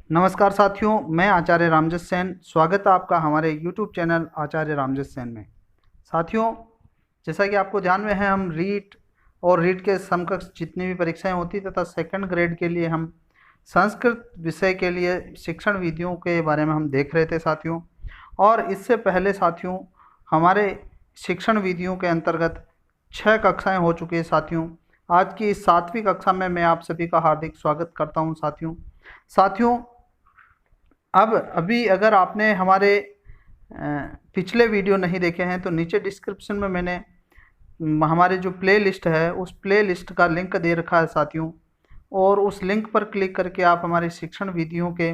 नमस्कार साथियों, मैं आचार्य रामजस सेन। स्वागत है आपका हमारे YouTube चैनल आचार्य रामजस सेन में। साथियों, जैसा कि आपको ध्यान में है, हम रीट और रीट के समकक्ष जितनी भी परीक्षाएं होती तथा सेकंड ग्रेड के लिए हम संस्कृत विषय के लिए शिक्षण विधियों के बारे में हम देख रहे थे साथियों। और इससे पहले साथियों, हमारे शिक्षण विधियों के अंतर्गत 6 कक्षाएँ हो चुकी है साथियों। आज की इस 7वीं कक्षा में मैं आप सभी का हार्दिक स्वागत करता हूँ साथियों। अब अभी अगर आपने हमारे पिछले वीडियो नहीं देखे हैं तो नीचे डिस्क्रिप्शन में मैंने हमारे जो प्ले लिस्ट है उस प्ले लिस्ट का लिंक दे रखा है साथियों, और उस लिंक पर क्लिक करके आप हमारे शिक्षण विधियों के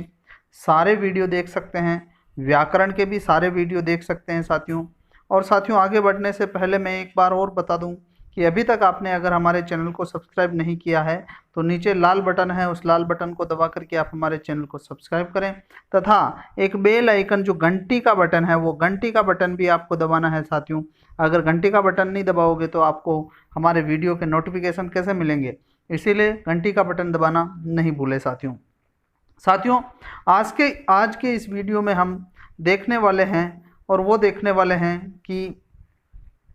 सारे वीडियो देख सकते हैं, व्याकरण के भी सारे वीडियो देख सकते हैं साथियों। और साथियों, आगे बढ़ने से पहले मैं एक बार और बता दूं कि अभी तक आपने अगर हमारे चैनल को सब्सक्राइब नहीं किया है तो नीचे लाल बटन है, उस लाल बटन को दबा करके आप हमारे चैनल को सब्सक्राइब करें, तथा एक बेल आइकन जो घंटी का बटन है वो घंटी का बटन भी आपको दबाना है साथियों। अगर घंटी का बटन नहीं दबाओगे तो आपको हमारे वीडियो के नोटिफिकेशन कैसे मिलेंगे, इसीलिए घंटी का बटन दबाना नहीं भूले साथियों। आज के इस वीडियो में हम देखने वाले हैं और वो देखने वाले हैं कि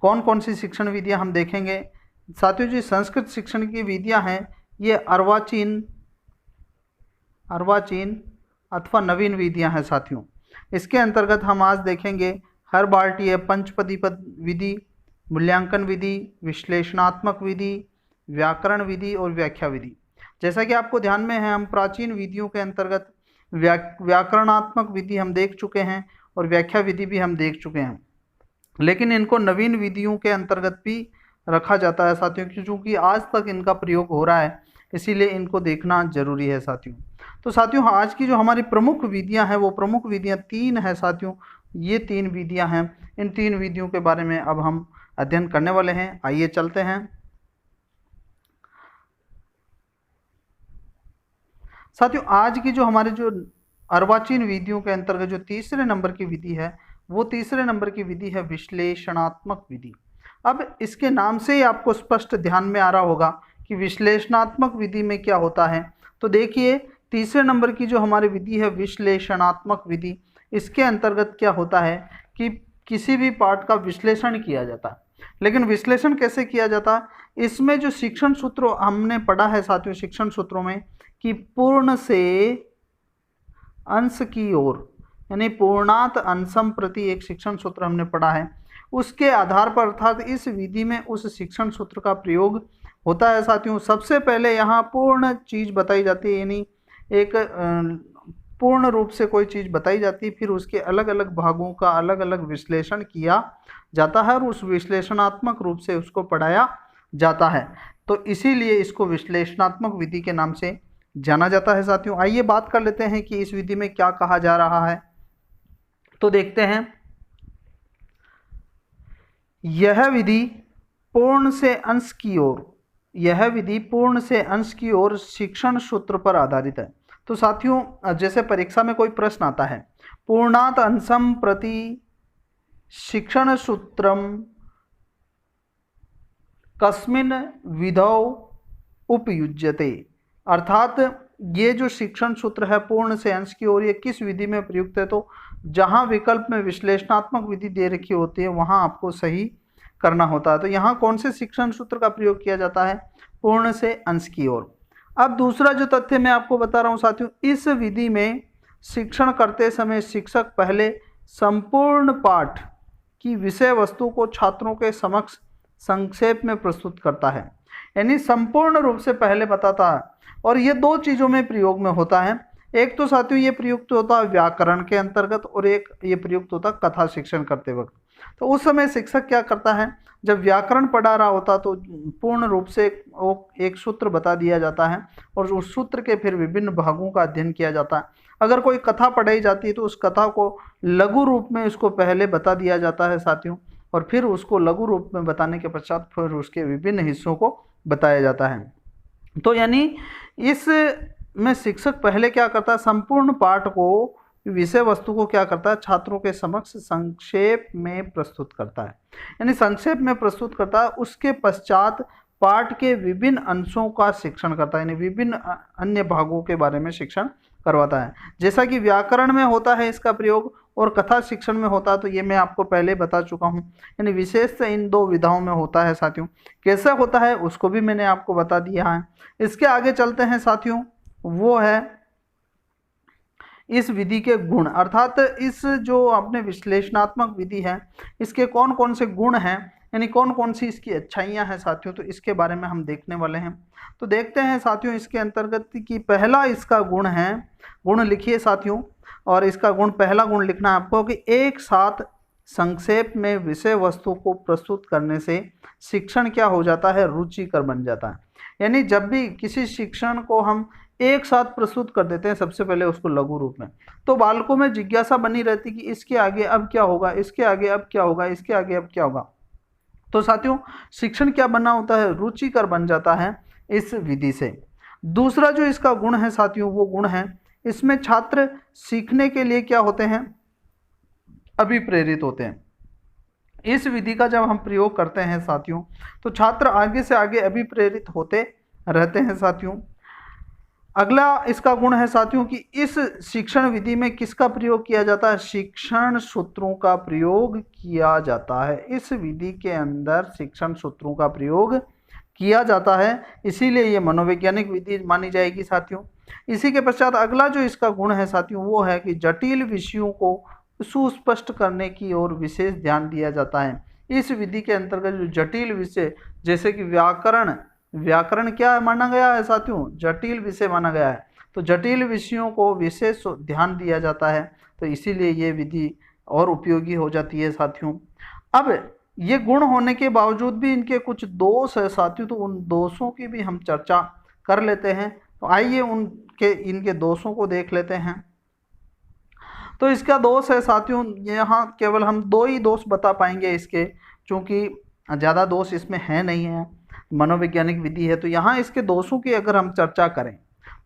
कौन कौन सी शिक्षण विधियां हम देखेंगे साथियों। जो संस्कृत शिक्षण की विधियां हैं ये अर्वाचीन अथवा नवीन विधियां हैं साथियों। इसके अंतर्गत हम आज देखेंगे हर बाल्टीय पंचपदी पद विधि, मूल्यांकन विधि, विश्लेषणात्मक विधि, व्याकरण विधि और व्याख्या विधि। जैसा कि आपको ध्यान में है, हम प्राचीन विधियों के अंतर्गत व्याकरणात्मक विधि हम देख चुके हैं और व्याख्या विधि भी हम देख चुके हैं, लेकिन इनको नवीन विधियों के अंतर्गत भी रखा जाता है साथियों, क्योंकि आज तक इनका प्रयोग हो रहा है, इसीलिए इनको देखना जरूरी है साथियों। तो साथियों, आज की जो हमारी प्रमुख विधियां हैं वो प्रमुख विधियां 3 हैं साथियों। ये 3 विधियां हैं, इन 3 विधियों के बारे में अब हम अध्ययन करने वाले हैं। आइए चलते हैं साथियों। आज की जो हमारे जो अर्वाचीन विधियों के अंतर्गत जो तीसरे नंबर की विधि है वो तीसरे नंबर की विधि है विश्लेषणात्मक विधि। अब इसके नाम से ही आपको स्पष्ट ध्यान में आ रहा होगा कि विश्लेषणात्मक विधि में क्या होता है। तो देखिए, तीसरे नंबर की जो हमारी विधि है विश्लेषणात्मक विधि, इसके अंतर्गत क्या होता है कि किसी भी पाठ का विश्लेषण किया जाता है। लेकिन विश्लेषण कैसे किया जाता है, इसमें जो शिक्षण सूत्र हमने पढ़ा है साथियों, शिक्षण सूत्रों में कि पूर्ण से अंश की ओर, यानी पूर्णात अंशम प्रति एक शिक्षण सूत्र हमने पढ़ा है। उसके आधार पर अर्थात इस विधि में उस शिक्षण सूत्र का प्रयोग होता है साथियों। सबसे पहले यहाँ पूर्ण चीज़ बताई जाती है, यानी एक पूर्ण रूप से कोई चीज़ बताई जाती है, फिर उसके अलग अलग भागों का अलग अलग विश्लेषण किया जाता है और उस विश्लेषणात्मक रूप से उसको पढ़ाया जाता है। तो इसीलिए इसको विश्लेषणात्मक विधि के नाम से जाना जाता है साथियों। आइए बात कर लेते हैं कि इस विधि में क्या कहा जा रहा है। तो देखते हैं, यह विधि पूर्ण से अंश की ओर, यह विधि पूर्ण से अंश की ओर शिक्षण सूत्र पर आधारित है। तो साथियों, जैसे परीक्षा में कोई प्रश्न आता है, पूर्णात अंशम प्रति शिक्षण सूत्रम कस्मिन विधौ उपयुज्यते, अर्थात ये जो शिक्षण सूत्र है पूर्ण से अंश की ओर, ये किस विधि में प्रयुक्त है। तो जहाँ विकल्प में विश्लेषणात्मक विधि दे रखी होती है वहाँ आपको सही करना होता है। तो यहाँ कौन से शिक्षण सूत्र का प्रयोग किया जाता है, पूर्ण से अंश की ओर। अब दूसरा जो तथ्य मैं आपको बता रहा हूँ साथियों, इस विधि में शिक्षण करते समय शिक्षक पहले संपूर्ण पाठ की विषय वस्तु को छात्रों के समक्ष संक्षेप में प्रस्तुत करता है, यानी संपूर्ण रूप से पहले बताता है। और ये 2 चीज़ों में प्रयोग में होता है। एक तो साथियों ये प्रयुक्त होता है व्याकरण के अंतर्गत, और एक ये प्रयुक्त होता है कथा शिक्षण करते वक्त। तो उस समय शिक्षक क्या करता है, जब व्याकरण पढ़ा रहा होता तो पूर्ण रूप से एक सूत्र बता दिया जाता है और उस सूत्र के फिर विभिन्न भागों का अध्ययन किया जाता है। अगर कोई कथा पढ़ाई जाती है तो उस कथा को लघु रूप में उसको पहले बता दिया जाता है साथियों, और फिर उसको लघु रूप में बताने के पश्चात फिर उसके विभिन्न हिस्सों को बताया जाता है। तो यानी इस में शिक्षक पहले क्या करता है, संपूर्ण पाठ को, विषय वस्तु को क्या करता है, छात्रों के समक्ष संक्षेप में प्रस्तुत करता है, यानी संक्षेप में प्रस्तुत करता है। उसके पश्चात पाठ के विभिन्न अंशों का शिक्षण करता है, यानी विभिन्न अन्य भागों के बारे में शिक्षण करवाता है। जैसा कि व्याकरण में होता है इसका प्रयोग और कथा शिक्षण में होता है, तो ये मैं आपको पहले बता चुका हूँ, यानी विशेष से इन दो विधाओं में होता है साथियों। कैसे होता है उसको भी मैंने आपको बता दिया है। इसके आगे चलते हैं साथियों, वो है इस विधि के गुण, अर्थात इस जो अपने विश्लेषणात्मक विधि है इसके कौन कौन से गुण हैं, यानी कौन कौन सी इसकी अच्छाइयाँ हैं साथियों, तो इसके बारे में हम देखने वाले हैं। तो देखते हैं साथियों इसके अंतर्गत कि पहला इसका गुण है, गुण लिखिए साथियों, और इसका गुण, पहला गुण लिखना है आपको कि एक साथ संक्षेप में विषय वस्तु को प्रस्तुत करने से शिक्षण क्या हो जाता है, रुचिकर बन जाता है। यानी जब भी किसी शिक्षण को हम एक साथ प्रस्तुत कर देते हैं, सबसे पहले उसको लघु रूप में, तो बालकों में जिज्ञासा बनी रहती कि इसके आगे अब क्या होगा, इसके आगे अब क्या होगा, इसके आगे अब क्या होगा। तो साथियों शिक्षण क्या बनना होता है, रुचिकर बन जाता है इस विधि से। दूसरा जो इसका गुण है साथियों, वो गुण है इसमें छात्र सीखने के लिए क्या होते हैं, अभिप्रेरित होते हैं। इस विधि का जब हम प्रयोग करते हैं साथियों, तो छात्र आगे से आगे अभिप्रेरित होते रहते हैं साथियों। अगला इसका गुण है साथियों कि इस शिक्षण विधि में किसका प्रयोग किया जाता है, शिक्षण सूत्रों का प्रयोग किया जाता है। इस विधि के अंदर शिक्षण सूत्रों का प्रयोग किया जाता है, इसीलिए ये मनोवैज्ञानिक विधि मानी जाएगी साथियों। इसी के पश्चात अगला जो इसका गुण है साथियों, वो है कि जटिल विषयों को सुस्पष्ट करने की ओर विशेष ध्यान दिया जाता है। इस विधि के अंतर्गत जो जटिल विषय, जैसे कि व्याकरण, व्याकरण क्या माना गया है साथियों, जटिल विषय माना गया है, तो जटिल विषयों को विशेष ध्यान दिया जाता है, तो इसीलिए ये विधि और उपयोगी हो जाती है साथियों। अब ये गुण होने के बावजूद भी इनके कुछ दोष है साथियों, तो उन दोषों की भी हम चर्चा कर लेते हैं। तो आइए इनके दोषों को देख लेते हैं। तो इसका दोष है साथियों, यहाँ केवल हम दो ही दोष बता पाएंगे इसके, क्योंकि ज़्यादा दोष इसमें है नहीं है, मनोवैज्ञानिक विधि है। तो यहाँ इसके दोषों की अगर हम चर्चा करें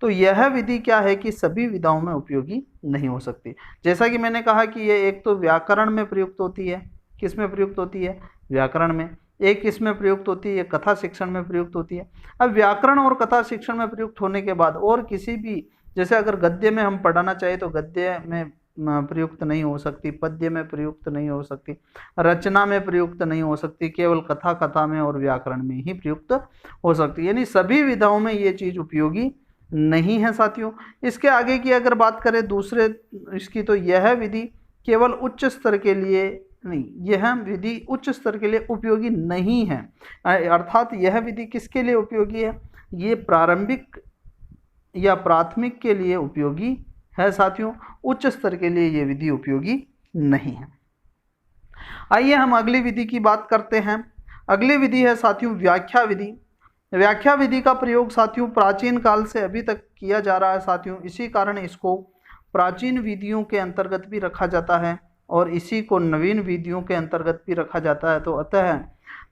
तो यह विधि क्या है कि सभी विधाओं में उपयोगी नहीं हो सकती। जैसा कि मैंने कहा कि ये एक तो व्याकरण में प्रयुक्त होती है, किस में प्रयुक्त होती है, व्याकरण में, एक इसमें प्रयुक्त होती है, कथा शिक्षण में प्रयुक्त होती है। अब व्याकरण और कथा शिक्षण में प्रयुक्त होने के बाद और किसी भी, जैसे अगर गद्य में हम पढ़ाना चाहे तो गद्य में प्रयुक्त नहीं हो सकती, पद्य में प्रयुक्त नहीं हो सकती, रचना में प्रयुक्त नहीं हो सकती, केवल कथा में और व्याकरण में ही प्रयुक्त हो सकती, यानी सभी विधाओं में ये चीज़ उपयोगी नहीं है साथियों। इसके आगे की अगर बात करें दूसरे इसकी, तो यह विधि केवल उच्च स्तर के लिए नहीं, यह विधि उच्च स्तर के लिए उपयोगी नहीं है। अर्थात यह विधि किसके लिए उपयोगी है, ये प्रारंभिक या प्राथमिक के लिए उपयोगी है साथियों, उच्च स्तर के लिए ये विधि उपयोगी नहीं है। आइए हम अगली विधि की बात करते हैं। अगली विधि है साथियों व्याख्या विधि। व्याख्या विधि का प्रयोग साथियों प्राचीन काल से अभी तक किया जा रहा है साथियों, इसी कारण इसको प्राचीन विधियों के अंतर्गत भी रखा जाता है और इसी को नवीन विधियों के अंतर्गत भी रखा जाता है। तो अतः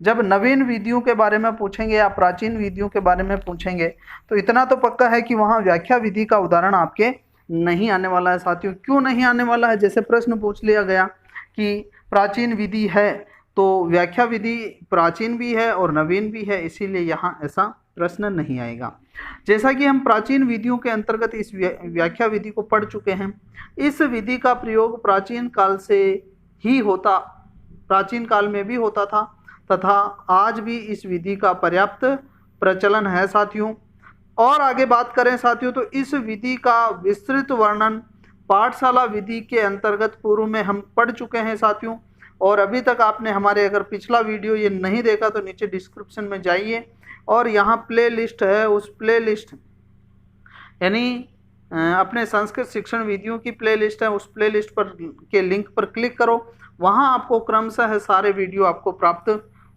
जब नवीन विधियों के बारे में पूछेंगे या प्राचीन विधियों के बारे में पूछेंगे तो इतना तो पक्का है कि वहाँ व्याख्या विधि का उदाहरण आपके नहीं आने वाला है साथियों। क्यों नहीं आने वाला है, जैसे प्रश्न पूछ लिया गया कि प्राचीन विधि है तो व्याख्या विधि प्राचीन भी है और नवीन भी है, इसीलिए यहाँ ऐसा प्रश्न नहीं आएगा। जैसा कि हम प्राचीन विधियों के अंतर्गत इस व्याख्या विधि को पढ़ चुके हैं, इस विधि का प्रयोग प्राचीन काल से ही होता, प्राचीन काल में भी होता था तथा आज भी इस विधि का पर्याप्त प्रचलन है साथियों। और आगे बात करें साथियों तो इस विधि का विस्तृत वर्णन पाठशाला विधि के अंतर्गत पूर्व में हम पढ़ चुके हैं साथियों। और अभी तक आपने हमारे अगर पिछला वीडियो ये नहीं देखा तो नीचे डिस्क्रिप्शन में जाइए और यहाँ प्ले लिस्ट है, उस प्ले लिस्ट यानी अपने संस्कृत शिक्षण विधियों की प्ले लिस्ट है, उस प्ले लिस्ट पर के लिंक पर क्लिक करो, वहाँ आपको क्रमशः सारे वीडियो आपको प्राप्त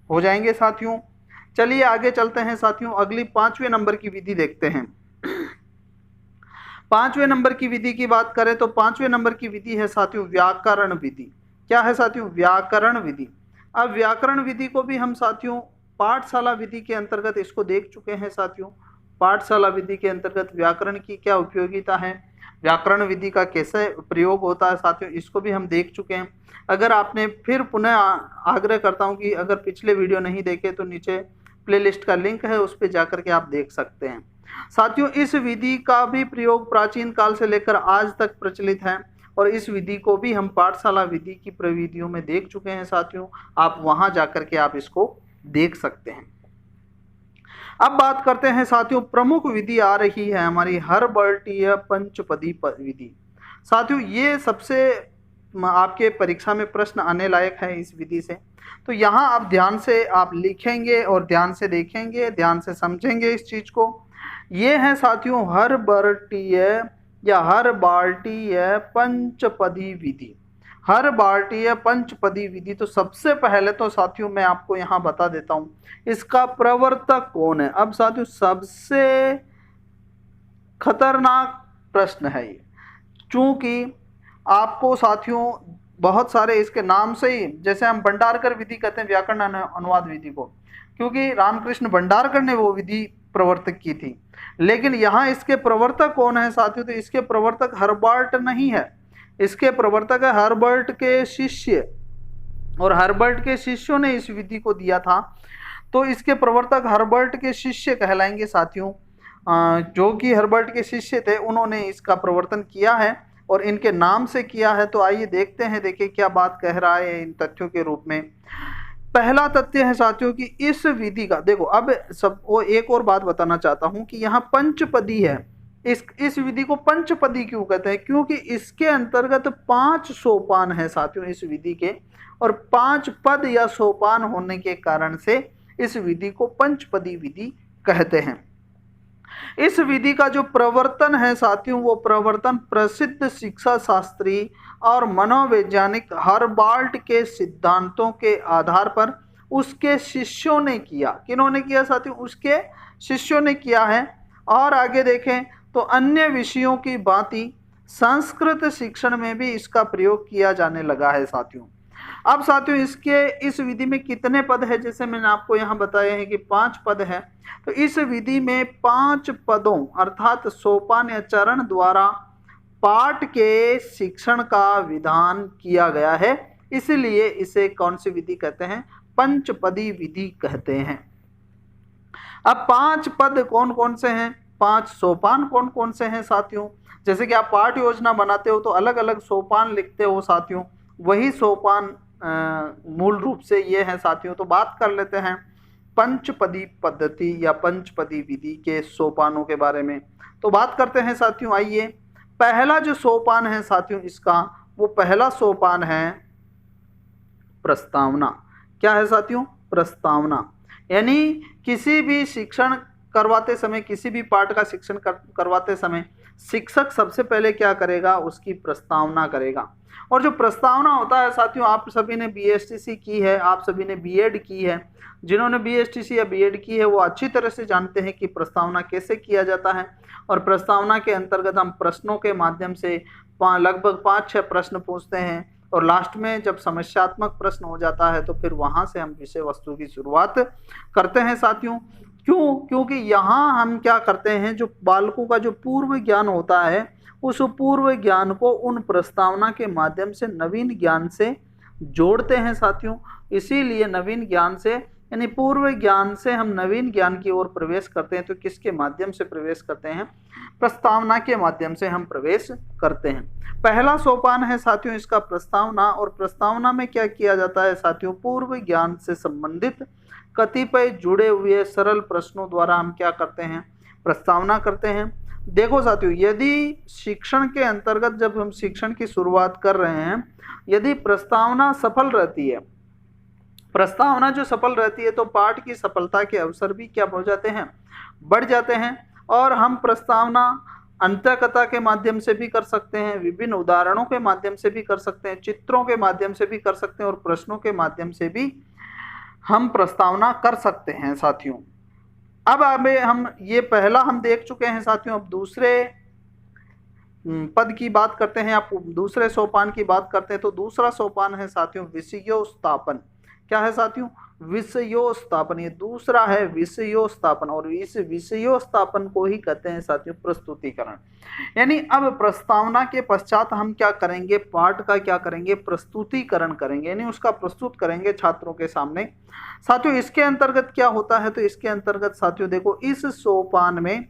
हो जाएंगे साथियों। चलिए आगे चलते हैं साथियों, अगली 5वें नंबर की विधि देखते हैं। 5वें नंबर की विधि की बात करें तो 5वें नंबर की विधि है साथियों व्याकरण विधि। क्या है साथियों, व्याकरण विधि। अब व्याकरण विधि को भी हम साथियों पाठशाला विधि के अंतर्गत इसको देख चुके हैं साथियों। पाठशाला विधि के अंतर्गत व्याकरण की क्या उपयोगिता है, व्याकरण विधि का कैसे प्रयोग होता है साथियों, इसको भी हम देख चुके हैं। अगर आपने फिर पुनः आग्रह करता हूं कि अगर पिछले वीडियो नहीं देखे तो नीचे प्लेलिस्ट का लिंक है, उस पर जाकर के आप देख सकते हैं। साथियों, इस विधि का भी प्रयोग प्राचीन काल से लेकर आज तक प्रचलित है और इस विधि को भी हम पाठशाला विधि की प्रविधियों में देख चुके हैं साथियों। आप वहां जाकर के आप इसको देख सकते हैं। अब बात करते हैं साथियों, प्रमुख विधि आ रही है हमारी हर्बर्टीय पंचपदी विधि। साथियों, ये सबसे आपके परीक्षा में प्रश्न आने लायक है इस विधि से। तो यहाँ आप ध्यान से आप लिखेंगे और ध्यान से देखेंगे, ध्यान से समझेंगे इस चीज को। ये है साथियों हर्बर्टीय या हर्बार्टीय पंचपदी विधि। हर्बार्टीय पंचपदी विधि, तो सबसे पहले तो साथियों मैं आपको यहाँ बता देता हूँ इसका प्रवर्तक कौन है। अब साथियों सबसे खतरनाक प्रश्न है ये, चूंकि आपको साथियों बहुत सारे इसके नाम से ही, जैसे हम भंडारकर विधि कहते हैं व्याकरण अनुवाद विधि को, क्योंकि रामकृष्ण भंडारकर ने वो विधि प्रवर्तक की थी। लेकिन यहाँ इसके प्रवर्तक कौन है साथियों, तो इसके प्रवर्तक हर्बर्ट नहीं है, इसके प्रवर्तक है हर्बर्ट के शिष्य, और हर्बर्ट के शिष्यों ने इस विधि को दिया था। तो इसके प्रवर्तक हर्बर्ट के शिष्य कहलाएंगे साथियों। जो कि हर्बर्ट के शिष्य थे, उन्होंने इसका प्रवर्तन किया है और इनके नाम से किया है। तो आइए देखते हैं, देखिए क्या बात कह रहा है इन तथ्यों के रूप में। पहला तथ्य है साथियों कि इस विधि का, देखो अब सब वो एक और बात बताना चाहता हूं कि यहाँ पंचपदी है। इस विधि को पंचपदी क्यों कहते हैं, क्योंकि इसके अंतर्गत 5 सोपान है साथियों इस विधि के, और 5 पद या सोपान होने के कारण से इस विधि को पंचपदी विधि कहते हैं। इस विधि का जो प्रवर्तन है साथियों, वो प्रवर्तन प्रसिद्ध शिक्षा शास्त्री और मनोवैज्ञानिक हर्बार्ट के सिद्धांतों के आधार पर उसके शिष्यों ने किया। किन्होंने किया साथियों, उसके शिष्यों ने किया है। और आगे देखें तो अन्य विषयों की भांति संस्कृत शिक्षण में भी इसका प्रयोग किया जाने लगा है साथियों। अब साथियों इस विधि में कितने पद है, जैसे मैंने आपको यहाँ बताया है कि 5 पद है। तो इस विधि में 5 पदों अर्थात सोपान या चरण द्वारा पाठ के शिक्षण का विधान किया गया है, इसलिए इसे कौन सी विधि कहते हैं, पंचपदी विधि कहते हैं। अब 5 पद कौन कौन से हैं, 5 सोपान कौन कौन से हैं साथियों। जैसे कि आप पाठ योजना बनाते हो तो अलग अलग सोपान लिखते हो साथियों, वही सोपान मूल रूप से ये है साथियों। तो बात कर लेते हैं पंचपदी पद्धति या पंचपदी विधि के सोपानों के बारे में। तो बात करते हैं साथियों, आइए। पहला जो सोपान है साथियों इसका, वो पहला सोपान है प्रस्तावना। क्या है साथियों, प्रस्तावना। यानी किसी भी शिक्षण करवाते समय, किसी भी पाठ का शिक्षण करवाते समय शिक्षक सबसे पहले क्या करेगा, उसकी प्रस्तावना करेगा। और जो प्रस्तावना होता है साथियों, आप सभी ने बीएसटीसी की है, आप सभी ने बीएड की है। जिन्होंने बीएसटीसी या बीएड की है वो अच्छी तरह से जानते हैं कि प्रस्तावना कैसे किया जाता है। और प्रस्तावना के अंतर्गत हम प्रश्नों के माध्यम से लगभग 5-6 प्रश्न पूछते हैं, और लास्ट में जब समस्यात्मक प्रश्न हो जाता है तो फिर वहां से हम विषय वस्तु की शुरुआत करते हैं साथियों। क्यों, क्योंकि यहाँ हम क्या करते हैं, जो बालकों का जो पूर्व ज्ञान होता है, उस पूर्व ज्ञान को उन प्रस्तावना के माध्यम से नवीन ज्ञान से जोड़ते हैं साथियों। इसीलिए नवीन ज्ञान से, यानी पूर्व ज्ञान से हम नवीन ज्ञान की ओर प्रवेश करते हैं। तो किसके माध्यम से प्रवेश करते हैं, प्रस्तावना के माध्यम से हम प्रवेश करते हैं। पहला सोपान है साथियों इसका प्रस्तावना। और प्रस्तावना में क्या किया जाता है साथियों, पूर्व ज्ञान से संबंधित कतिपय जुड़े हुए सरल प्रश्नों द्वारा हम क्या करते हैं, प्रस्तावना करते हैं। देखो साथियों, यदि शिक्षण के अंतर्गत जब हम शिक्षण की शुरुआत कर रहे हैं, यदि प्रस्तावना सफल रहती है, प्रस्तावना जो सफल रहती है, तो पाठ की सफलता के अवसर भी क्या हो जाते हैं, बढ़ जाते हैं। और हम प्रस्तावना अंतःकथा के माध्यम से भी कर सकते हैं, विभिन्न उदाहरणों के माध्यम से भी कर सकते हैं, चित्रों के माध्यम से भी कर सकते हैं, और प्रश्नों के माध्यम से भी हम प्रस्तावना कर सकते हैं साथियों। अब हम ये पहला हम देख चुके हैं साथियों। अब दूसरे पद की बात करते हैं, आप दूसरे सोपान की बात करते हैं। तो दूसरा सोपान है साथियों विषयोत्थापन। क्या है साथियों, विषयोस्थापन, ये दूसरा है विषयोस्थापन, और इस विषयोस्थापन को ही कहते हैं साथियों प्रस्तुतिकरण। यानी अब प्रस्तावना के पश्चात हम क्या करेंगे, पाठ का क्या करेंगे, प्रस्तुतिकरण करेंगे, यानी उसका प्रस्तुत करेंगे छात्रों के सामने। साथियों इसके अंतर्गत क्या होता है, तो इसके अंतर्गत साथियों देखो, इस सोपान में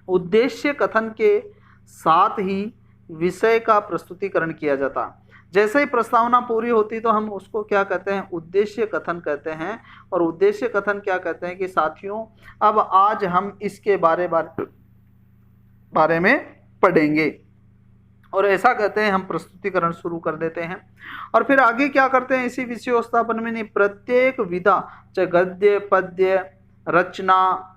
उद्देश्य कथन के साथ ही विषय का प्रस्तुतिकरण किया जाता है। जैसे ही प्रस्तावना पूरी होती तो हम उसको क्या कहते हैं, उद्देश्य कथन कहते हैं। और उद्देश्य कथन क्या कहते हैं कि साथियों अब आज हम इसके बारे में पढ़ेंगे, और ऐसा कहते हैं हम प्रस्तुतिकरण शुरू कर देते हैं। और फिर आगे क्या करते हैं, इसी विषयोस्थापन में प्रत्येक विधा, चाहे गद्य पद्य रचना,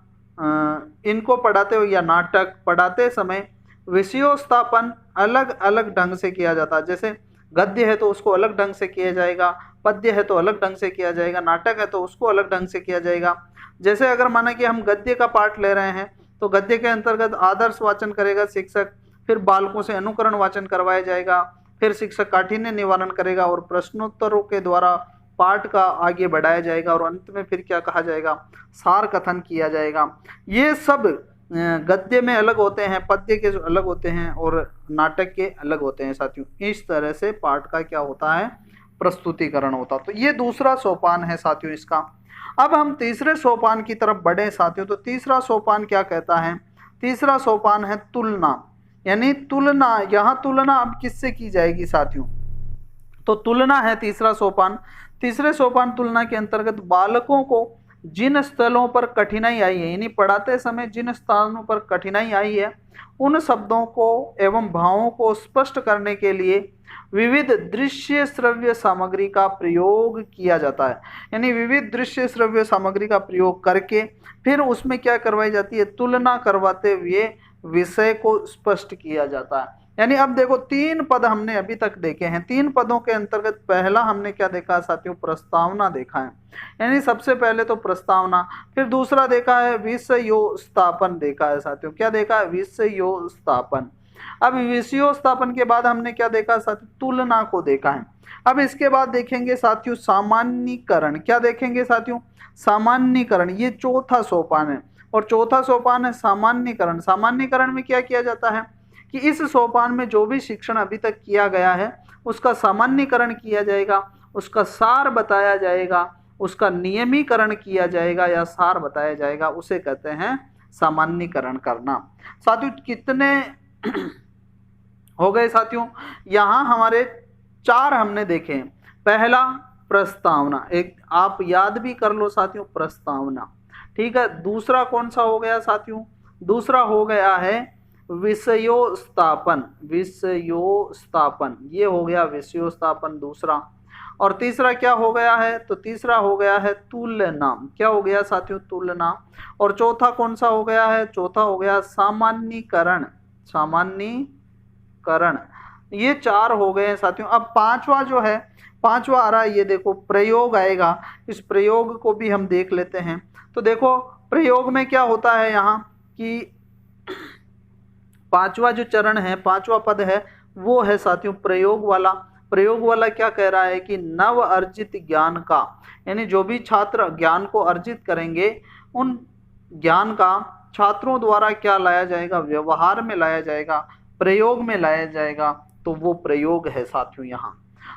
इनको पढ़ाते हुए या नाटक पढ़ाते समय विषयोस्थापन अलग अलग ढंग से किया जाता है। जैसे गद्य है तो उसको अलग ढंग से किया जाएगा, पद्य है तो अलग ढंग से किया जाएगा, नाटक है तो उसको अलग ढंग से किया जाएगा। जैसे अगर माना कि हम गद्य का पाठ ले रहे हैं तो गद्य के अंतर्गत आदर्श वाचन करेगा शिक्षक, फिर बालकों से अनुकरण वाचन करवाया जाएगा, फिर शिक्षक काठिन्य निवारण करेगा और प्रश्नोत्तरों के द्वारा पाठ का आगे बढ़ाया जाएगा, और अंत में फिर क्या कहा जाएगा, सार कथन किया जाएगा। ये सब गद्य में अलग होते हैं, पद्य के जो अलग होते हैं और नाटक के अलग होते हैं साथियों। इस तरह से पाठ का क्या होता है, प्रस्तुतिकरण होता। तो ये दूसरा सोपान है साथियों इसका। अब हम तीसरे सोपान की तरफ बढ़े साथियों, तो तीसरा सोपान क्या कहता है, तीसरा सोपान है तुलना। यानी तुलना, यहाँ तुलना अब किससे की जाएगी साथियों, तो तुलना है तीसरा सोपान। तीसरे सोपान तुलना के अंतर्गत बालकों को जिन स्थलों पर कठिनाई आई है, यानी पढ़ाते समय जिन स्थानों पर कठिनाई आई है, उन शब्दों को एवं भावों को स्पष्ट करने के लिए विविध दृश्य श्रव्य सामग्री का प्रयोग किया जाता है। यानी विविध दृश्य श्रव्य सामग्री का प्रयोग करके फिर उसमें क्या करवाई जाती है, तुलना करवाते हुए विषय को स्पष्ट किया जाता है। यानी अब देखो 3 पद हमने अभी तक देखे हैं। 3 पदों के अंतर्गत पहला हमने क्या देखा साथियों, प्रस्तावना देखा है। यानी सबसे पहले तो प्रस्तावना, फिर दूसरा देखा है विषयोस्थापन देखा है साथियों। क्या देखा है, विषयोस्थापन। अब विषयोस्थापन के बाद हमने क्या देखा साथियों, तुलना को देखा है। अब इसके बाद देखेंगे साथियों सामान्यीकरण। क्या देखेंगे साथियों, सामान्यीकरण। ये चौथा सोपान है, और चौथा सोपान है सामान्यीकरण। सामान्यीकरण में क्या किया जाता है कि इस सोपान में जो भी शिक्षण अभी तक किया गया है उसका सामान्यीकरण किया जाएगा, उसका सार बताया जाएगा, उसका नियमीकरण किया जाएगा या सार बताया जाएगा, उसे कहते हैं सामान्यीकरण करना। साथियों कितने हो गए साथियों, यहाँ हमारे 4 हमने देखे हैं। पहला प्रस्तावना, एक आप याद भी कर लो साथियों, प्रस्तावना, ठीक है। दूसरा कौन सा हो गया साथियों, दूसरा हो गया है विषयोस्थापन। विषयोस्थापन ये हो गया विषयोस्थापन दूसरा। और तीसरा क्या हो गया है, तो तीसरा हो गया है तुलना। क्या हो गया साथियों, तुलना। और चौथा कौन सा हो गया है, चौथा हो गया सामान्यीकरण। सामान्यीकरण, ये 4 हो गए हैं साथियों। अब पांचवा जो है, पांचवा आ रहा है, ये देखो प्रयोग आएगा। इस प्रयोग को भी हम देख लेते हैं। तो देखो प्रयोग में क्या होता है यहाँ कि पांचवा जो चरण है, पांचवा पद है, वो है साथियों प्रयोग वाला। प्रयोग वाला क्या कह रहा है कि नव अर्जित ज्ञान का, यानी जो भी छात्र ज्ञान को अर्जित करेंगे उन ज्ञान का छात्रों द्वारा क्या लाया जाएगा, व्यवहार में लाया जाएगा, प्रयोग में लाया जाएगा। तो वो प्रयोग है साथियों यहाँ।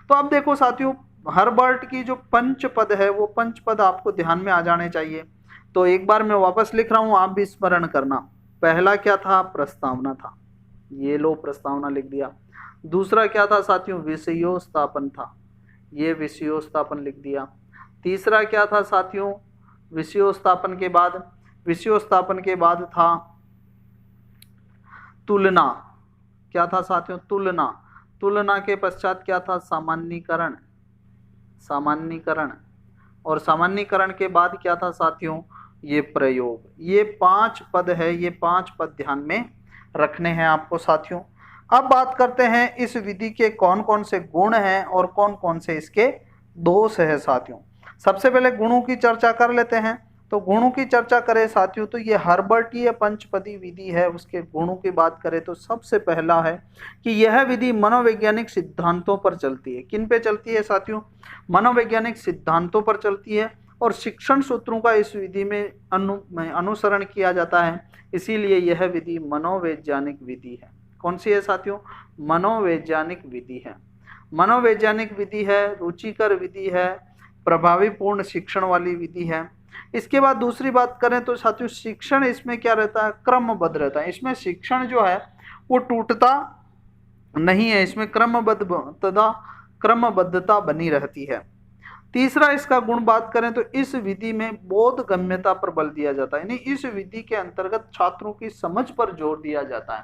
तो अब देखो साथियों हर्बर्ट की जो पंच पद है, वो पंच पद आपको ध्यान में आ जाने चाहिए। तो एक बार मैं वापस लिख रहा हूँ, आप भी स्मरण करना। पहला क्या था, प्रस्तावना था, ये लो प्रस्तावना लिख दिया। दूसरा क्या था साथियों, विषयोस्थापन था, ये विषयोस्थापन लिख दिया। तीसरा क्या था साथियों, विषयोस्थापन के बाद था तुलना। क्या था साथियों, तुलना। तुलना के पश्चात क्या था, सामान्यीकरण। और सामान्यीकरण के बाद क्या था साथियों, ये प्रयोग। ये 5 पद है, ये 5 पद ध्यान में रखने हैं आपको साथियों। अब बात करते हैं इस विधि के कौन कौन से गुण हैं और कौन कौन से इसके दोष है साथियों। सबसे पहले गुणों की चर्चा कर लेते हैं। तो गुणों की चर्चा करें साथियों तो ये हर्बर्टीय पंचपदी विधि है, उसके गुणों की बात करें तो सबसे पहला है कि यह विधि मनोवैज्ञानिक सिद्धांतों पर चलती है। किन पे चलती है साथियों? मनोवैज्ञानिक सिद्धांतों पर चलती है और शिक्षण सूत्रों का इस विधि में अनुसरण किया जाता है, इसीलिए यह विधि मनोवैज्ञानिक विधि है। कौन सी है साथियों? मनोवैज्ञानिक विधि है। मनोवैज्ञानिक विधि है, रुचिकर विधि है, प्रभावीपूर्ण शिक्षण वाली विधि है। इसके बाद दूसरी बात करें तो साथियों शिक्षण इसमें क्या रहता है? क्रमबद्ध रहता है। इसमें शिक्षण जो है वो टूटता नहीं है, इसमें क्रमबद्धता बनी रहती है। तीसरा इसका गुण बात करें तो इस विधि में बोधगम्यता पर बल दिया जाता है, यानी इस विधि के अंतर्गत छात्रों की समझ पर जोर दिया जाता है,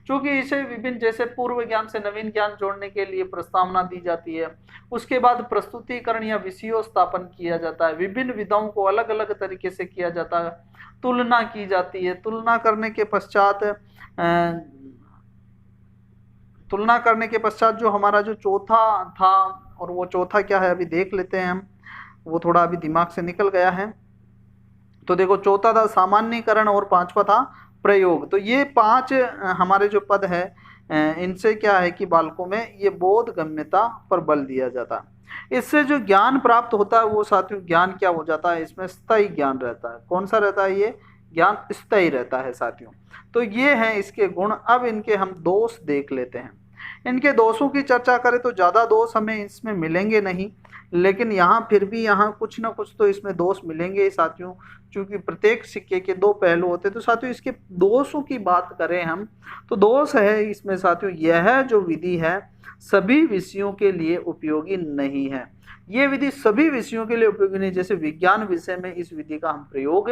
क्योंकि इसे विभिन्न जैसे पूर्व ज्ञान से नवीन ज्ञान जोड़ने के लिए प्रस्तावना दी जाती है, उसके बाद प्रस्तुतिकरण या विषयों स्थापन किया जाता है, विभिन्न विधाओं को अलग अलग तरीके से किया जाता है, तुलना की जाती है, तुलना करने के पश्चात जो हमारा जो चौथा था, और वो चौथा क्या है अभी देख लेते हैं हम, वो थोड़ा अभी दिमाग से निकल गया है। तो देखो चौथा था सामान्यीकरण और पांचवा था प्रयोग। तो ये 5 हमारे जो पद है इनसे क्या है कि बालकों में ये बोधगम्यता पर बल दिया जाता है। इससे जो ज्ञान प्राप्त होता है वो साथियों ज्ञान क्या हो जाता है? इसमें स्थायी ज्ञान रहता है। कौन सा रहता है? ये ज्ञान स्थायी रहता है साथियों। तो ये हैं इसके गुण। अब इनके हम दोष देख लेते हैं। इनके दोषों की चर्चा करें तो ज़्यादा दोष हमें इसमें मिलेंगे नहीं, लेकिन यहाँ फिर भी यहाँ कुछ ना कुछ तो इसमें दोष मिलेंगे ही साथियों, क्योंकि प्रत्येक सिक्के के 2 पहलू होते हैं। तो साथियों इसके दोषों की बात करें हम तो दोष है इसमें साथियों, यह जो विधि है सभी विषयों के लिए उपयोगी नहीं है। ये विधि सभी विषयों के लिए उपयोगी नहीं, जैसे विज्ञान विषय में इस विधि का हम प्रयोग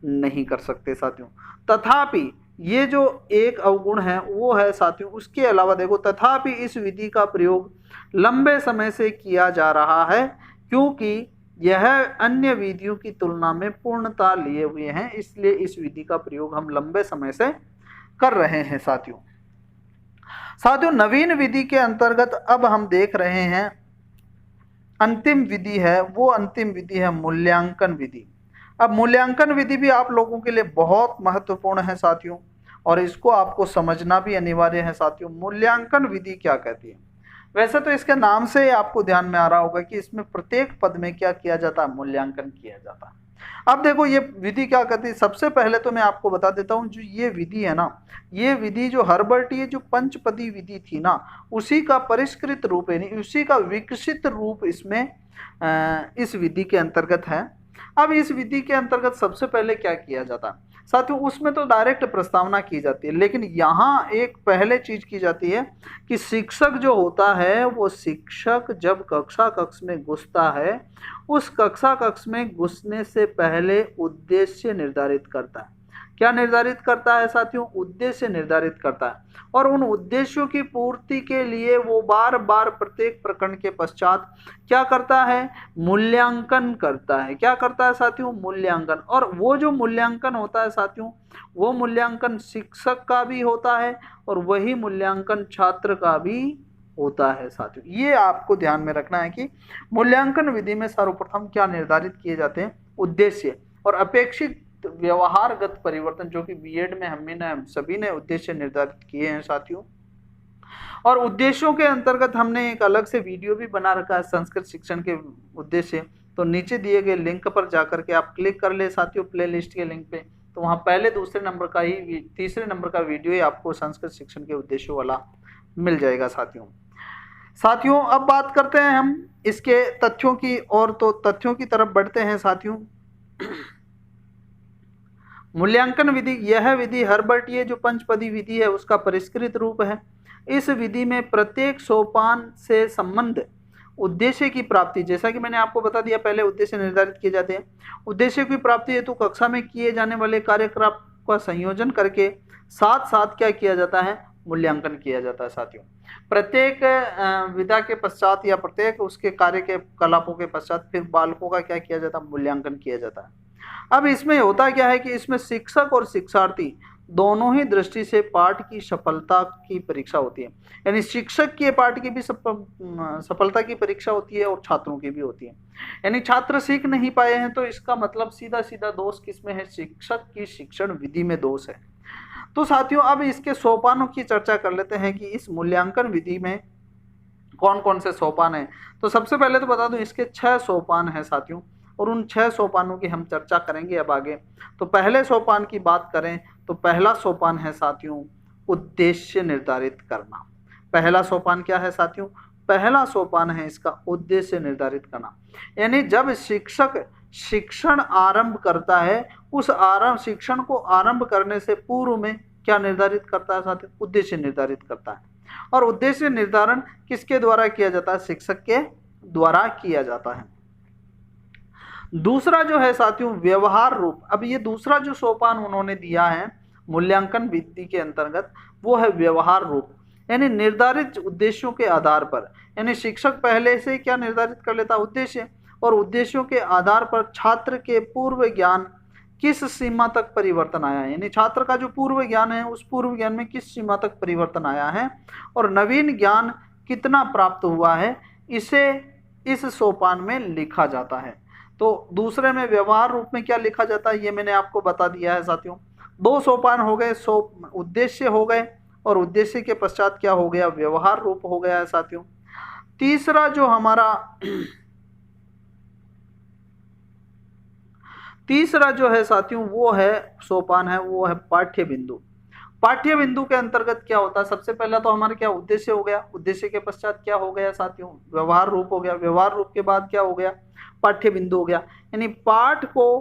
नहीं कर सकते साथियों। तथापि ये जो एक अवगुण है वो है साथियों, उसके अलावा देखो तथापि इस विधि का प्रयोग लंबे समय से किया जा रहा है, क्योंकि यह अन्य विधियों की तुलना में पूर्णता लिए हुए हैं, इसलिए इस विधि का प्रयोग हम लंबे समय से कर रहे हैं साथियों। नवीन विधि के अंतर्गत अब हम देख रहे हैं अंतिम विधि है, वो अंतिम विधि है मूल्यांकन विधि। अब मूल्यांकन विधि भी आप लोगों के लिए बहुत महत्वपूर्ण है साथियों, और इसको आपको समझना भी अनिवार्य है साथियों। मूल्यांकन विधि क्या कहती है? वैसे तो इसके नाम से आपको ध्यान में आ रहा होगा कि इसमें प्रत्येक पद में क्या किया जाता है? मूल्यांकन किया जाता है। अब देखो ये विधि क्या कहती है, सबसे पहले तो मैं आपको बता देता हूँ, जो ये विधि है ना, ये विधि जो हर्बर्टीय जो पंचपदी विधि थी ना, उसी का परिष्कृत रूप है, उसी का विकसित रूप इसमें इस विधि के अंतर्गत है। अब इस विधि के अंतर्गत सबसे पहले क्या किया जाता है साथियों? उसमें तो डायरेक्ट प्रस्तावना की जाती है, लेकिन यहाँ एक पहले चीज की जाती है कि शिक्षक जो होता है वो शिक्षक जब कक्ष में घुसता है, उस कक्ष में घुसने से पहले उद्देश्य निर्धारित करता है। क्या निर्धारित करता है साथियों? उद्देश्य निर्धारित करता है, और उन उद्देश्यों की पूर्ति के लिए वो बार बार प्रत्येक प्रकरण के पश्चात क्या करता है? मूल्यांकन करता है। क्या करता है साथियों? मूल्यांकन। और वो जो मूल्यांकन होता है साथियों, वो मूल्यांकन शिक्षक का भी होता है और वही मूल्यांकन छात्र का भी होता है साथियों। ये आपको ध्यान में रखना है कि मूल्यांकन विधि में सर्वप्रथम क्या निर्धारित किए जाते हैं? उद्देश्य और अपेक्षित व्यवहारगत परिवर्तन, जो कि बीएड में हम सभी ने उद्देश्य निर्धारित किए हैं साथियों। और उद्देश्यों के अंतर्गत हमने एक अलग से वीडियो भी बना रखा है संस्कृत शिक्षण के उद्देश्य, तो नीचे दिए गए लिंक पर जाकर के आप क्लिक कर ले साथियों, प्ले लिस्ट के लिंक पे, तो वहाँ पहले दूसरे नंबर का ही तीसरे नंबर का वीडियो ही आपको संस्कृत शिक्षण के उद्देश्यों वाला मिल जाएगा साथियों। अब बात करते हैं हम इसके तथ्यों की, और तो तथ्यों की तरफ बढ़ते हैं साथियों। मूल्यांकन विधि, यह विधि हर्बर्टीय जो पंचपदी विधि है उसका परिष्कृत रूप है। इस विधि में प्रत्येक सोपान से संबंध उद्देश्य की प्राप्ति, जैसा कि मैंने आपको बता दिया पहले, उद्देश्य निर्धारित किए जाते हैं। उद्देश्य की प्राप्ति हेतु कक्षा में किए जाने वाले कार्यक्रम का संयोजन करके साथ साथ क्या किया जाता है? मूल्यांकन किया जाता है साथियों। प्रत्येक विधा के पश्चात या प्रत्येक उसके कार्य के कलापों के पश्चात फिर बालकों का क्या किया जाता है? मूल्यांकन किया जाता है। अब इसमें होता क्या है कि इसमें शिक्षक और शिक्षार्थी दोनों ही दृष्टि से पाठ की सफलता की परीक्षा होती है। यानी शिक्षक के पाठ की भी सफलता की परीक्षा होती है और छात्रों की भी होती है। यानी छात्र सीख नहीं पाए हैं तो इसका मतलब सीधा सीधा दोष किसमें है? शिक्षक की शिक्षण विधि में दोष है। तो साथियों अब इसके सोपानों की चर्चा कर लेते हैं कि इस मूल्यांकन विधि में कौन कौन से सोपान हैं। तो सबसे पहले तो बता दूं इसके 6 सोपान हैं साथियों, और उन 6 सोपानों की हम चर्चा करेंगे अब आगे। तो पहले सोपान की बात करें तो पहला सोपान है साथियों उद्देश्य निर्धारित करना। पहला सोपान क्या है साथियों? पहला सोपान है इसका उद्देश्य निर्धारित करना। यानी जब शिक्षक शिक्षण आरंभ करता है, उस शिक्षण को आरंभ करने से पूर्व में क्या निर्धारित करता है साथियों? उद्देश्य निर्धारित करता है। और उद्देश्य निर्धारण किसके द्वारा किया जाता है? शिक्षक के द्वारा किया जाता है। दूसरा जो है साथियों व्यवहार रूप। अब ये दूसरा जो सोपान उन्होंने दिया है मूल्यांकन विधि के अंतर्गत वो है व्यवहार रूप। यानी निर्धारित उद्देश्यों के आधार पर, यानी शिक्षक पहले से क्या निर्धारित कर लेता? उद्देश्य, और उद्देश्यों के आधार पर छात्र के पूर्व ज्ञान किस सीमा तक परिवर्तन आया है, यानी छात्र का जो पूर्व ज्ञान है उस पूर्व ज्ञान में किस सीमा तक परिवर्तन आया है और नवीन ज्ञान कितना प्राप्त हुआ है, इसे इस सोपान में लिखा जाता है। तो दूसरे में व्यवहार रूप में क्या लिखा जाता है ये मैंने आपको बता दिया है साथियों। 2 सोपान हो गए, उद्देश्य हो गए, और उद्देश्य के पश्चात क्या हो गया? व्यवहार रूप हो गया है साथियों। तीसरा जो हमारा तीसरा जो है साथियों वो है सोपान है वो है पाठ्य बिंदु। पाठ्य बिंदु के अंतर्गत क्या होता है? सबसे पहला तो हमारा क्या उद्देश्य हो गया, उद्देश्य के पश्चात क्या हो गया साथियों? व्यवहार रूप हो गया, व्यवहार रूप के बाद क्या हो गया? पाठ्य बिंदु हो गया। यानी पाठ को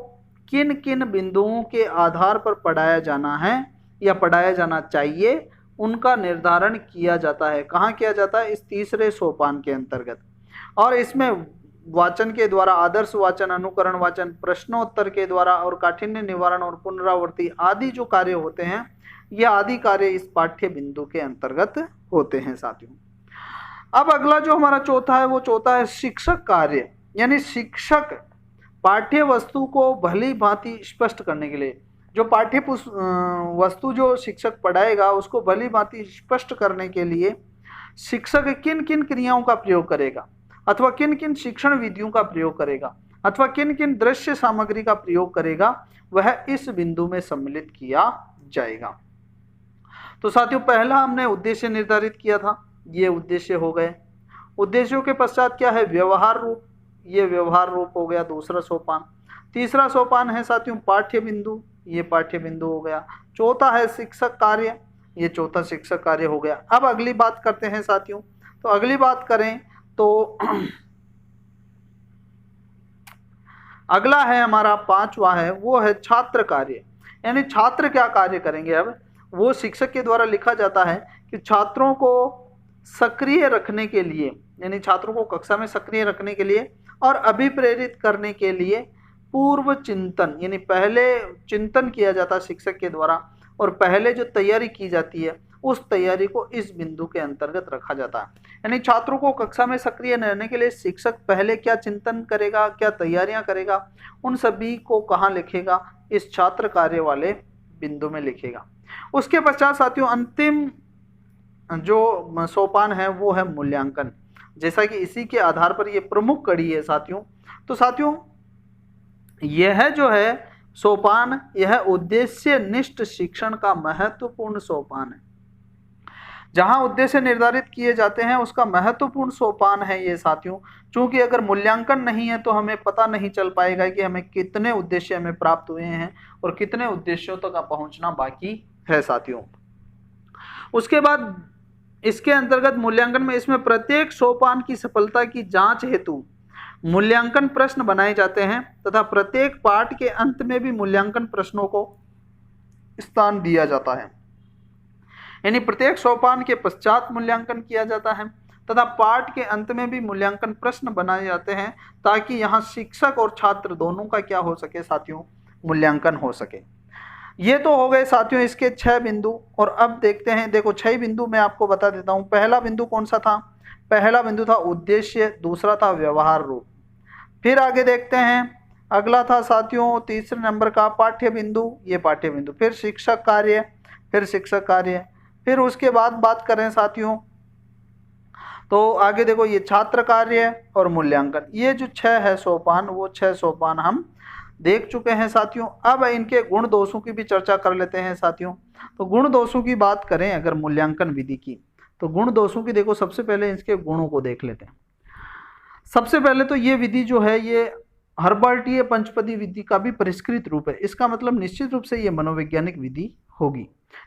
किन किन बिंदुओं के आधार पर पढ़ाया जाना है या पढ़ाया जाना चाहिए उनका निर्धारण किया जाता है। कहाँ किया जाता है? इस तीसरे सोपान के अंतर्गत। और इसमें वाचन के द्वारा, आदर्श वाचन, अनुकरण वाचन, प्रश्नोत्तर के द्वारा और काठिन्य निवारण और पुनरावृत्ति आदि जो कार्य होते हैं ये आदि कार्य इस पाठ्य बिंदु के अंतर्गत होते हैं साथियों। अब अगला जो हमारा चौथा है वो चौथा है शिक्षक कार्य। यानी शिक्षक पाठ्य वस्तु को भली भांति स्पष्ट करने के लिए, जो पाठ्य वस्तु जो शिक्षक पढ़ाएगा उसको भली भांति स्पष्ट करने के लिए शिक्षक किन किन क्रियाओं का प्रयोग करेगा अथवा किन किन शिक्षण विधियों का प्रयोग करेगा अथवा किन किन दृश्य सामग्री का प्रयोग करेगा वह इस बिंदु में सम्मिलित किया जाएगा। तो साथियों पहला हमने उद्देश्य निर्धारित किया था, ये उद्देश्य हो गए। उद्देश्यों के पश्चात क्या है? व्यवहार रूप, ये व्यवहार रूप हो गया दूसरा सोपान। तीसरा सोपान है साथियों पाठ्य बिंदु, ये पाठ्य बिंदु हो गया। चौथा है शिक्षक कार्य, ये चौथा शिक्षक कार्य हो गया। अब अगली बात करते हैं साथियों। तो अगली बात करें तो अगला है हमारा 5वां है वो है छात्र कार्य। यानी छात्र क्या कार्य करेंगे? अब वो शिक्षक के द्वारा लिखा जाता है कि छात्रों को सक्रिय रखने के लिए, यानी छात्रों को कक्षा में सक्रिय रखने के लिए और अभिप्रेरित करने के लिए पूर्व चिंतन, यानी पहले चिंतन किया जाता है शिक्षक के द्वारा और पहले जो तैयारी की जाती है उस तैयारी को इस बिंदु के अंतर्गत रखा जाता है। यानी छात्रों को कक्षा में सक्रिय रहने के लिए शिक्षक पहले क्या चिंतन करेगा, क्या तैयारियां करेगा, उन सभी को कहाँ लिखेगा? इस छात्र कार्य वाले बिंदु में लिखेगा। उसके पश्चात साथियों अंतिम जो सोपान है वो है मूल्यांकन। जैसा कि इसी के आधार पर ये प्रमुख कड़ी है साथियों। तो साथियों यह जो है सोपान, यह उद्देश्य निष्ठ शिक्षण का महत्वपूर्ण सोपान है। जहां उद्देश्य निर्धारित किए जाते हैं उसका महत्वपूर्ण सोपान है ये साथियों। क्योंकि अगर मूल्यांकन नहीं है तो हमें पता नहीं चल पाएगा कि हमें कितने उद्देश्य हमें प्राप्त हुए हैं और कितने उद्देश्यों तक पहुंचना बाकी है साथियों। उसके बाद इसके अंतर्गत मूल्यांकन में इसमें प्रत्येक सोपान की सफलता की जांच हेतु मूल्यांकन प्रश्न बनाए जाते हैं तथा प्रत्येक पाठ के अंत में भी मूल्यांकन प्रश्नों को स्थान दिया जाता है। यानी प्रत्येक सोपान के पश्चात मूल्यांकन किया जाता है तथा पाठ के अंत में भी मूल्यांकन प्रश्न बनाए जाते हैं ताकि यहाँ शिक्षक और छात्र दोनों का क्या हो सके साथियों? मूल्यांकन हो सके। ये तो हो गए साथियों इसके 6 बिंदु। और अब देखते हैं, देखो 6 बिंदु मैं आपको बता देता हूँ। पहला बिंदु कौन सा था? पहला बिंदु था उद्देश्य, दूसरा था व्यवहार रूप। फिर आगे देखते हैं, अगला था साथियों तीसरे नंबर का पाठ्य बिंदु, ये पाठ्य बिंदु। फिर शिक्षक कार्य, फिर शिक्षक कार्य, फिर उसके बाद बात करें साथियों तो आगे देखो ये छात्र कार्य और मूल्यांकन, ये जो 6 है सोपान, वो 6 सोपान हम देख चुके हैं साथियों। अब इनके गुण दोषों की भी चर्चा कर लेते हैं साथियों। तो गुण दोषों की बात करें अगर मूल्यांकन विधि की, तो गुण दोषों की देखो सबसे पहले इसके गुणों को देख लेते हैं। सबसे पहले तो ये विधि जो है ये हर्बर्टीय पंचपदी विधि का भी परिष्कृत रूप है। इसका मतलब निश्चित रूप से ये मनोवैज्ञानिक विधि होगी,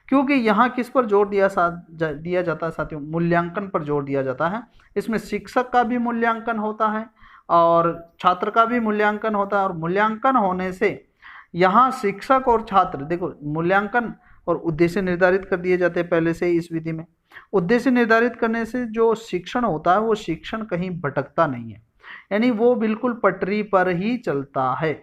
क्योंकि यहाँ किस पर जोर दिया जाता है साथियों, मूल्यांकन पर जोर दिया जाता है। इसमें शिक्षक का भी मूल्यांकन होता है और छात्र का भी मूल्यांकन होता है, और मूल्यांकन होने से यहाँ शिक्षक और छात्र देखो मूल्यांकन और उद्देश्य निर्धारित कर दिए जाते हैं पहले से ही इस विधि में। उद्देश्य निर्धारित करने से जो शिक्षण होता है वो शिक्षण कहीं भटकता नहीं है, यानी वो बिल्कुल पटरी पर ही चलता है।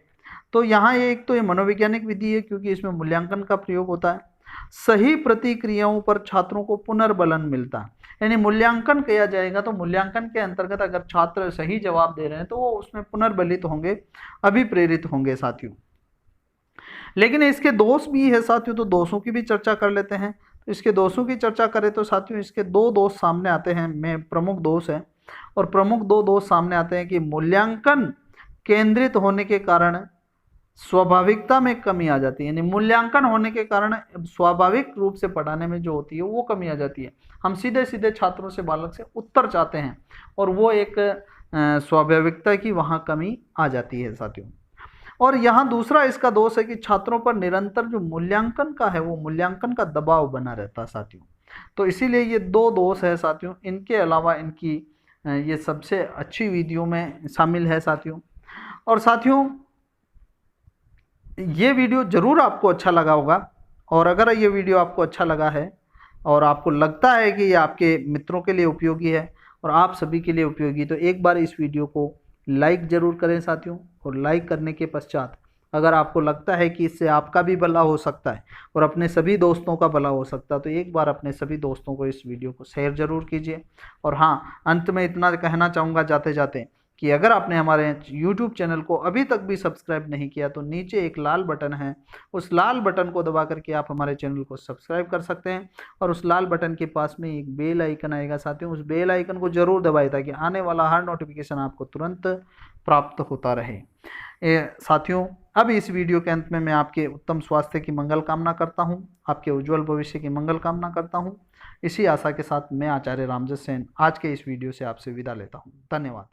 तो यहाँ एक तो ये मनोवैज्ञानिक विधि है क्योंकि इसमें मूल्यांकन का प्रयोग होता है। सही प्रतिक्रियाओं पर छात्रों को पुनर्बलन मिलता है, यानी मूल्यांकन किया जाएगा तो मूल्यांकन के अंतर्गत अगर छात्र सही जवाब दे रहे हैं तो वो उसमें पुनर्बलित होंगे, अभिप्रेरित होंगे साथियों। लेकिन इसके दोष भी है साथियों, तो दोषों की भी चर्चा कर लेते हैं। तो इसके दोषों की चर्चा करें तो साथियों इसके 2 दोष सामने आते हैं, में प्रमुख दोष है, और प्रमुख 2 दोष सामने आते हैं कि मूल्यांकन केंद्रित होने के कारण स्वाभाविकता में कमी आ जाती है, यानी मूल्यांकन होने के कारण स्वाभाविक रूप से पढ़ाने में जो होती है वो कमी आ जाती है। हम सीधे सीधे छात्रों से, बालक से उत्तर चाहते हैं और वो एक स्वाभाविकता की वहाँ कमी आ जाती है साथियों। और यहाँ दूसरा इसका दोष है कि छात्रों पर निरंतर जो मूल्यांकन का है वो मूल्यांकन का दबाव बना रहता है साथियों। तो इसीलिए ये 2 दोष है साथियों। इनके अलावा इनकी ये सबसे अच्छी विधियों में शामिल है साथियों। और साथियों ये वीडियो ज़रूर आपको अच्छा लगा होगा, और अगर ये वीडियो आपको अच्छा लगा है और आपको लगता है कि ये आपके मित्रों के लिए उपयोगी है और आप सभी के लिए उपयोगी, तो एक बार इस वीडियो को लाइक ज़रूर करें साथियों। और लाइक करने के पश्चात अगर आपको लगता है कि इससे आपका भी भला हो सकता है और अपने सभी दोस्तों का भला हो सकता है, तो एक बार अपने सभी दोस्तों को इस वीडियो को शेयर ज़रूर कीजिए। और हाँ, अंत में इतना कहना चाहूँगा जाते जाते कि अगर आपने हमारे YouTube चैनल को अभी तक भी सब्सक्राइब नहीं किया तो नीचे एक लाल बटन है, उस लाल बटन को दबा करके आप हमारे चैनल को सब्सक्राइब कर सकते हैं। और उस लाल बटन के पास में एक बेल आइकन आएगा साथियों, उस बेल आइकन को ज़रूर दबाएं ताकि आने वाला हर नोटिफिकेशन आपको तुरंत प्राप्त होता रहे। साथियों अब इस वीडियो के अंत में मैं आपके उत्तम स्वास्थ्य की मंगल कामना करता हूँ, आपके उज्जवल भविष्य की मंगल कामना करता हूँ। इसी आशा के साथ मैं आचार्य रामजस सेन आज के इस वीडियो से आपसे विदा लेता हूँ। धन्यवाद।